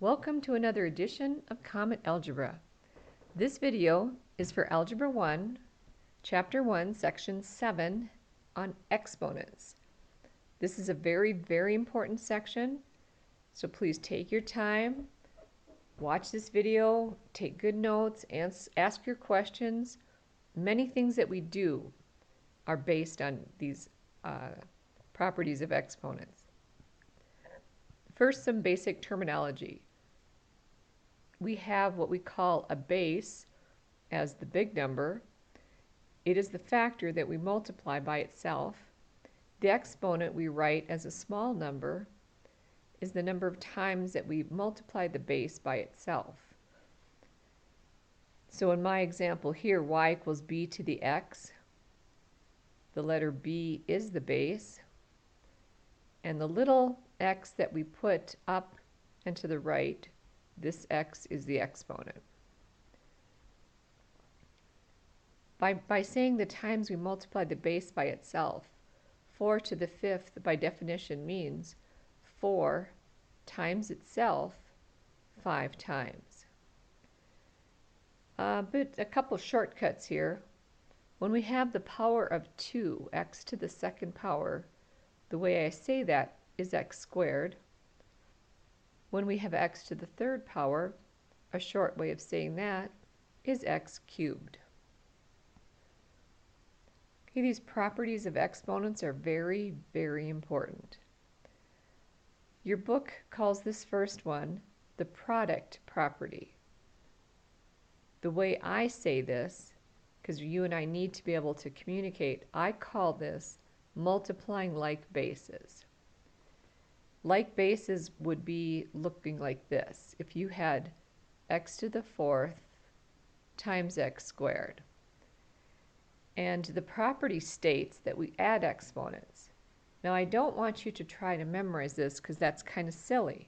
Welcome to another edition of Comet Algebra. This video is for Algebra 1, Chapter 1, Section 7 on exponents. This is a very important section, so please take your time, watch this video, take good notes, and ask your questions. Many things that we do are based on these properties of exponents. First, some basic terminology. We have what we call a base as the big number. It is the factor that we multiply by itself. The exponent we write as a small number is the number of times that we multiply the base by itself. So in my example here, y equals b to the x. The letter b is the base, and the little x that we put up and to the right, this x is the exponent. By saying the times we multiply the base by itself, 4 to the 5th by definition means 4 times itself 5 times. But a couple shortcuts here. When we have the power of 2, x to the second power, the way I say that is x squared. When we have x to the third power, a short way of saying that is x cubed. Okay, these properties of exponents are very important. Your book calls this first one the product property. The way I say this, because you and I need to be able to communicate, I call this multiplying like bases. Like bases would be looking like this. If you had x to the 4th times x squared, and the property states that we add exponents. Now I don't want you to try to memorize this because that's kind of silly.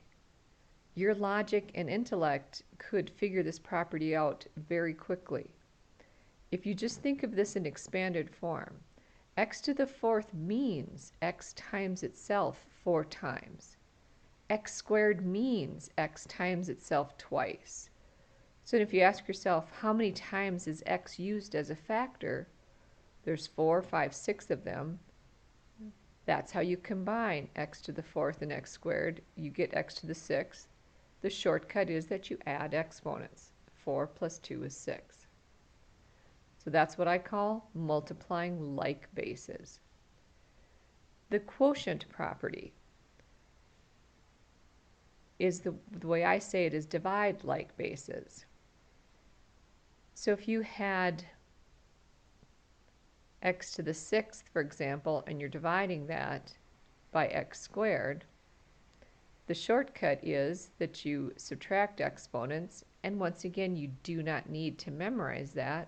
Your logic and intellect could figure this property out very quickly. If you just think of this in expanded form, x to the 4th means x times itself 4 times. X squared means x times itself twice. So if you ask yourself how many times is x used as a factor, there's 4, 5, 6 of them. That's how you combine x to the 4th and x squared. You get x to the 6th. The shortcut is that you add exponents. 4 plus 2 is 6. So that's what I call multiplying like bases. The quotient property is the way I say it is divide like bases. So if you had x to the 6th, for example, and you're dividing that by x squared, the shortcut is that you subtract exponents, and once again you do not need to memorize that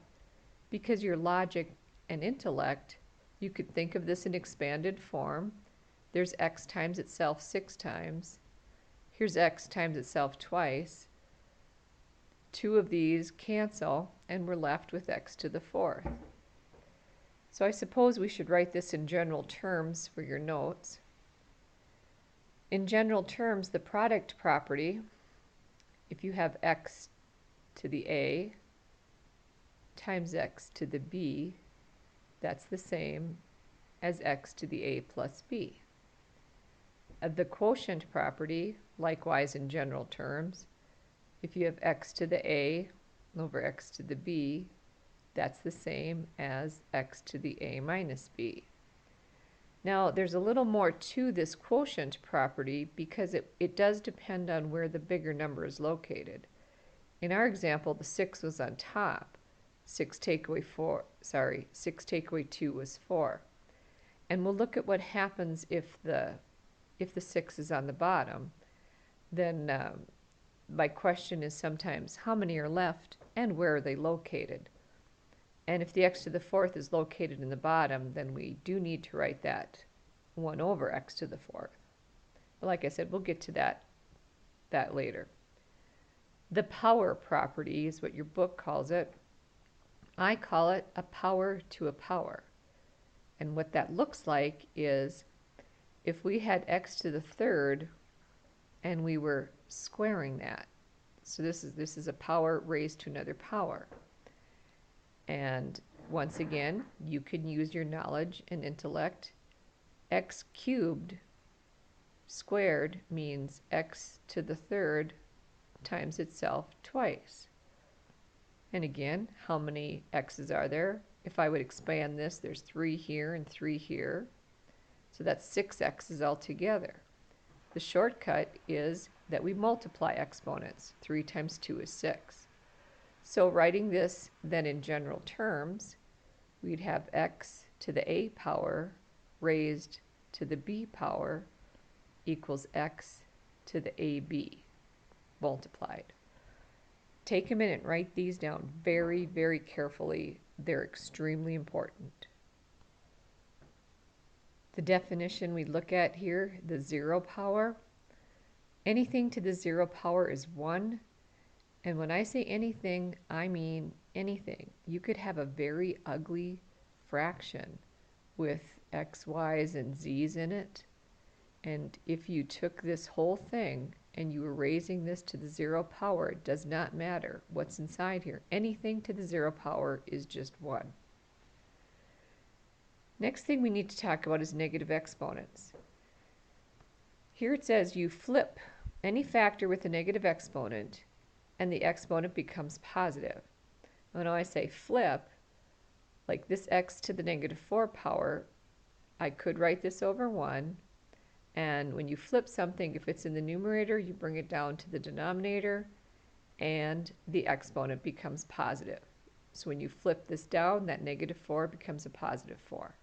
because your logic and intellect, you could think of this in expanded form. There's x times itself 6 times. Here's x times itself twice. 2 of these cancel, and we're left with x to the 4th. So I suppose we should write this in general terms for your notes. In general terms, the product property, if you have x to the a times x to the b, that's the same as x to the a plus b. The quotient property, likewise in general terms, if you have x to the a over x to the b, that's the same as x to the a minus b. Now there's a little more to this quotient property because it does depend on where the bigger number is located. In our example, the 6 was on top. 6 take away 2 was 4. And we'll look at what happens if the 6 is on the bottom. Then my question is sometimes how many are left and where are they located? And if the x to the 4th is located in the bottom, then we do need to write that 1 over x to the 4th. But like I said, we'll get to that later. The power property is what your book calls it. I call it a power to a power. And what that looks like is if we had x to the 3rd and we were squaring that. So this is a power raised to another power. And once again, you can use your knowledge and intellect. X cubed squared means x to the third times itself twice. And again, how many x's are there? If I would expand this, there's 3 here and 3 here. So that's 6 x's altogether. The shortcut is that we multiply exponents. 3 times 2 is 6. So writing this then in general terms, we'd have x to the a power raised to the b power equals x to the ab multiplied. Take a minute and write these down very, very carefully. They're extremely important. The definition we look at here, the 0 power, anything to the 0 power is 1. And when I say anything, I mean anything. You could have a very ugly fraction with x, y's, and z's in it. And if you took this whole thing and you were raising this to the 0 power, it does not matter what's inside here. Anything to the 0 power is just 1. Next thing we need to talk about is negative exponents. Here it says you flip any factor with a negative exponent and the exponent becomes positive. When I say flip, like this x to the negative 4 power, I could write this over 1. And when you flip something, if it's in the numerator, you bring it down to the denominator and the exponent becomes positive. So when you flip this down, that negative 4 becomes a positive 4.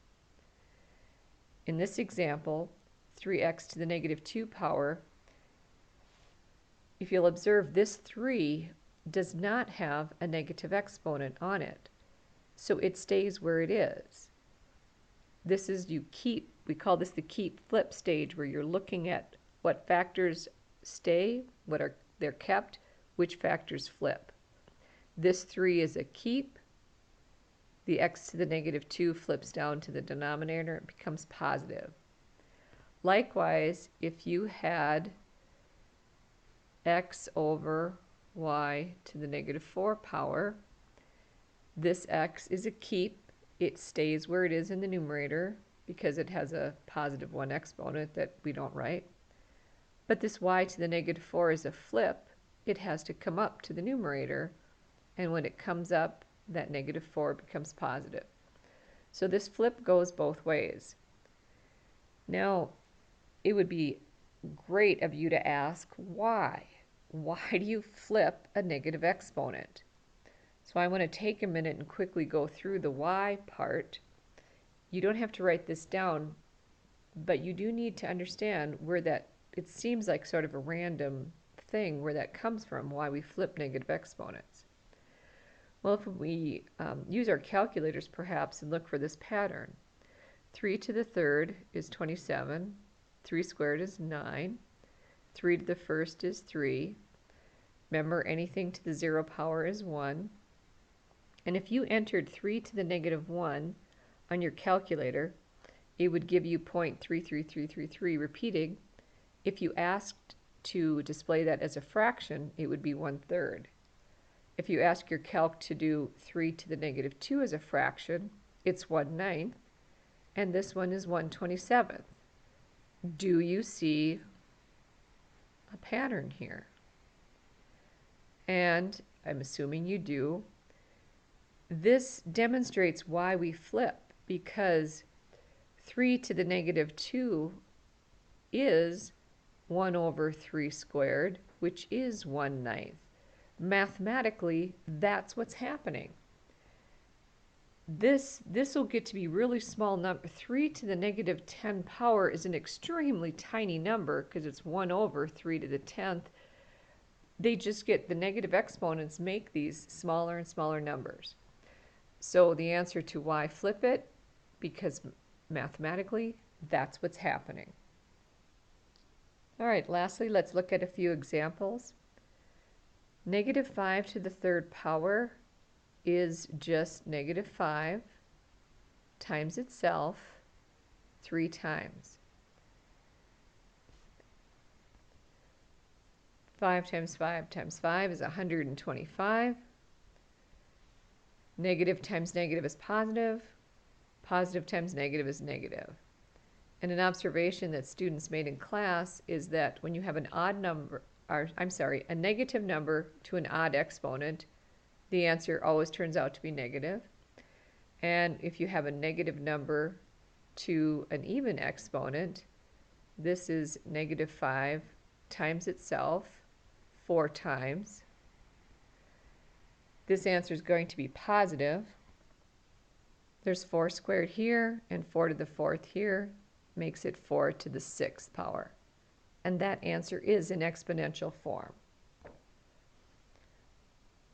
In this example, 3x to the negative 2 power, if you'll observe, this 3 does not have a negative exponent on it. So it stays where it is. This is we call this the keep flip stage, where you're looking at what factors stay, they're kept, which factors flip. This 3 is a keep. The x to the negative 2 flips down to the denominator, it becomes positive. Likewise, if you had x over y to the negative 4 power, this x is a keep. It stays where it is in the numerator because it has a positive 1 exponent that we don't write. But this y to the negative 4 is a flip. It has to come up to the numerator, and when it comes up, that negative 4 becomes positive. So this flip goes both ways. Now, it would be great of you to ask why. Why do you flip a negative exponent? So I want to take a minute and quickly go through the why part. You don't have to write this down, but you do need to understand where that, it seems like sort of a random thing, where that comes from, why we flip negative exponents. Well, if we use our calculators perhaps and look for this pattern, 3 to the third is 27, 3 squared is 9, 3 to the first is 3. Remember, anything to the 0 power is 1. And if you entered 3 to the negative 1 on your calculator, it would give you 0.33333 repeating. If you asked to display that as a fraction, it would be 1/3. If you ask your calc to do 3 to the negative 2 as a fraction, it's 1/9, and this one is 1/27. Do you see a pattern here? And I'm assuming you do. This demonstrates why we flip, because 3 to the negative 2 is 1 over 3 squared, which is 1/9. Mathematically, that's what's happening. This will get to be really small number. 3 to the negative 10 power is an extremely tiny number because it's 1 over 3 to the 10th. They just get, the negative exponents make these smaller and smaller numbers. So the answer to why flip it, because mathematically, that's what's happening. All right, lastly, let's look at a few examples. Negative 5 to the third power is just negative 5 times itself 3 times. 5 times 5 times 5 is 125. Negative times negative is positive. Positive times negative is negative. And an observation that students made in class is that when you have an odd number, or I'm sorry, a negative number to an odd exponent, the answer always turns out to be negative. And if you have a negative number to an even exponent, this is negative 5 times itself 4 times. This answer is going to be positive. There's 4 squared here, and 4 to the 4th here makes it 4 to the 6th power. And that answer is in exponential form.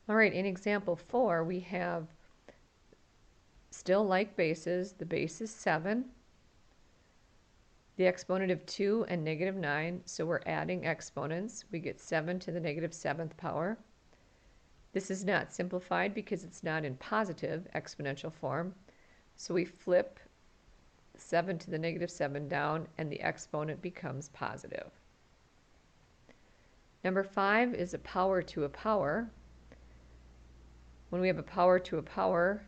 All right, in example 4, we have still like bases. The base is 7. The exponent of 2 and negative 9, so we're adding exponents. We get 7 to the negative 7th power. This is not simplified because it's not in positive exponential form. So we flip 7 to the negative 7 down, and the exponent becomes positive. Number 5 is a power to a power. When we have a power to a power,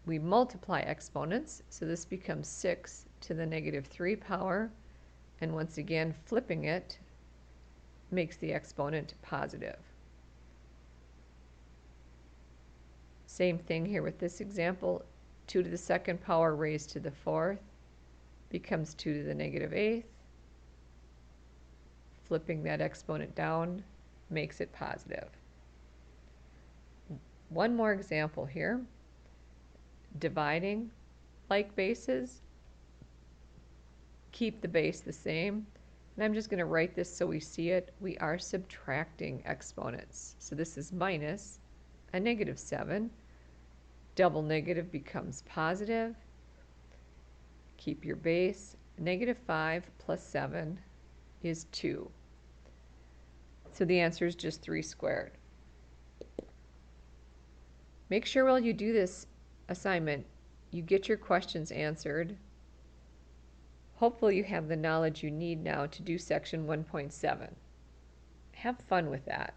we multiply exponents. So this becomes 6 to the negative 3 power. And once again, flipping it makes the exponent positive. Same thing here with this example. 2 to the 2nd power raised to the 4th becomes 2 to the negative 8th. Flipping that exponent down makes it positive. One more example here. Dividing like bases. Keep the base the same. And I'm just going to write this so we see it. We are subtracting exponents. So this is minus a negative 7. Double negative becomes positive. Keep your base. Negative 5 plus 7 is 2. So the answer is just 3 squared. Make sure while you do this assignment, you get your questions answered. Hopefully you have the knowledge you need now to do section 1.7. Have fun with that.